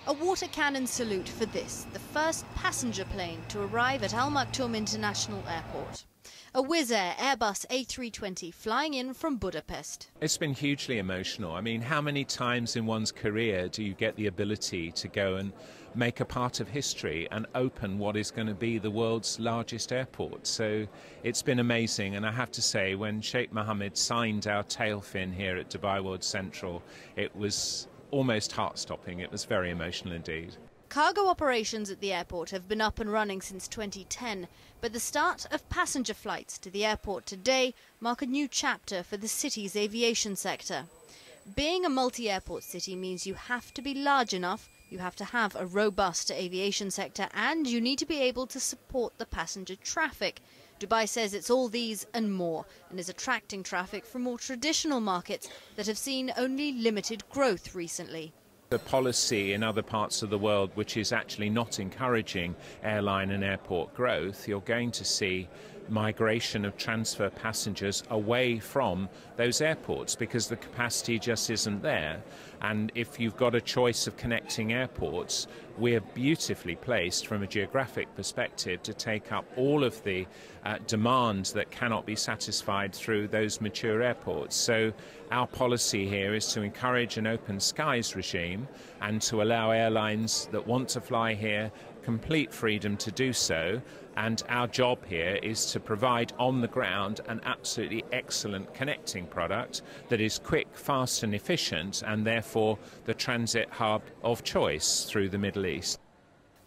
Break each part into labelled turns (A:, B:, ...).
A: A water cannon salute for this, the first passenger plane to arrive at Al Maktoum International Airport. A Wizz Air Airbus A320 flying in from Budapest.
B: It's been hugely emotional. I mean, how many times in one's career do you get the ability to go and make a part of history and open what is going to be the world's largest airport? So it's been amazing, and I have to say, when Sheikh Mohammed signed our tail fin here at Dubai World Central, it was almost heart-stopping. It was very emotional indeed.
A: Cargo operations at the airport have been up and running since 2010, but the start of passenger flights to the airport today mark a new chapter for the city's aviation sector. Being a multi-airport city means you have to be large enough, you have to have a robust aviation sector, and you need to be able to support the passenger traffic. Dubai says it's all these and more, and is attracting traffic from more traditional markets that have seen only limited growth recently.
B: The policy in other parts of the world which is actually not encouraging airline and airport growth, you're going to see migration of transfer passengers away from those airports because the capacity just isn't there. And if you've got a choice of connecting airports, we're beautifully placed from a geographic perspective to take up all of the demands that cannot be satisfied through those mature airports. So our policy here is to encourage an open skies regime and to allow airlines that want to fly here complete freedom to do so, and our job here is to provide on the ground an absolutely excellent connecting product that is quick, fast and efficient, and therefore the transit hub of choice through the Middle East.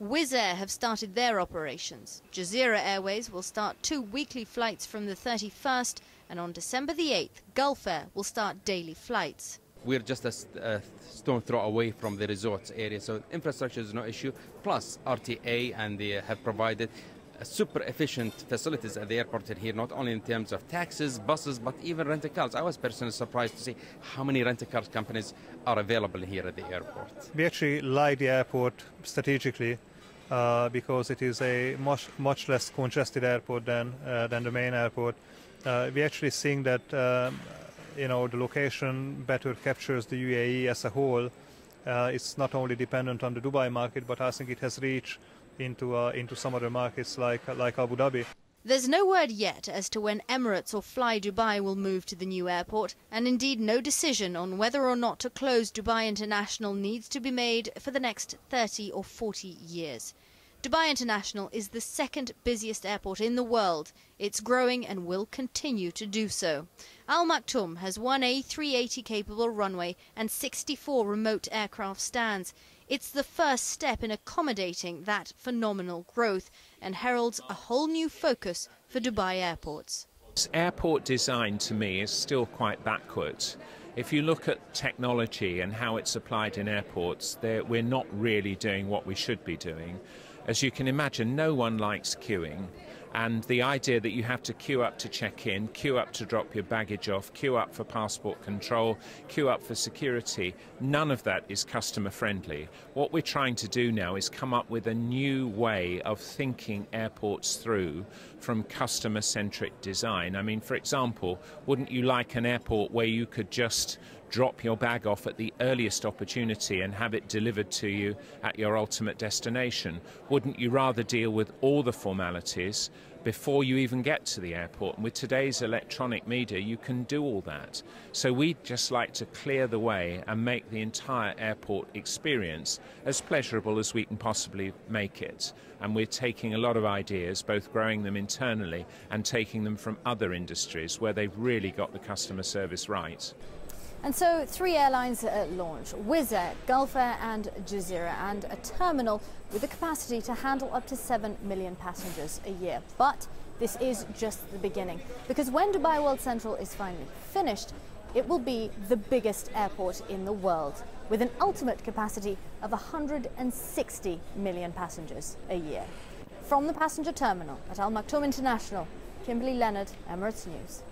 A: Wizz Air have started their operations. Jazeera Airways will start 2 weekly flights from the 31st, and on December the 8th, Gulf Air will start daily flights.
C: We're just a stone throw away from the resorts area, so infrastructure is no issue. Plus, RTA and they have provided super efficient facilities at the airport here, not only in terms of taxis, buses, but even rental cars. I was personally surprised to see how many rental car companies are available here at the airport.
D: We actually like the airport strategically because it is a much less congested airport than the main airport. We're actually seeing that the location better captures the UAE as a whole. It's not only dependent on the Dubai market, but I think it has reach into some other markets like Abu Dhabi.
A: There's no word yet as to when Emirates or Fly Dubai will move to the new airport, and indeed no decision on whether or not to close Dubai International needs to be made for the next 30 or 40 years. Dubai International is the second busiest airport in the world. It's growing and will continue to do so. Al Maktoum has one A380 capable runway and 64 remote aircraft stands. It's the first step in accommodating that phenomenal growth and heralds a whole new focus for Dubai airports.
B: Airport design to me is still quite backwards. If you look at technology and how it's applied in airports, we're not really doing what we should be doing. As you can imagine, no one likes queuing, and the idea that you have to queue up to check in, queue up to drop your baggage off, queue up for passport control, queue up for security, none of that is customer friendly. What we're trying to do now is come up with a new way of thinking airports through from customer-centric design. I mean, for example, wouldn't you like an airport where you could just drop your bag off at the earliest opportunity and have it delivered to you at your ultimate destination? Wouldn't you rather deal with all the formalities before you even get to the airport? And with today's electronic media, you can do all that. So we'd just like to clear the way and make the entire airport experience as pleasurable as we can possibly make it. And we're taking a lot of ideas, both growing them internally and taking them from other industries where they've really got the customer service right.
A: And so 3 airlines at launch: Wizz Air, Gulf Air and Jazeera, and a terminal with the capacity to handle up to 7 million passengers a year. But this is just the beginning, because when Dubai World Central is finally finished, it will be the biggest airport in the world, with an ultimate capacity of 160 million passengers a year. From the passenger terminal at Al Maktoum International, Kimberley, Leonard, Emirates News.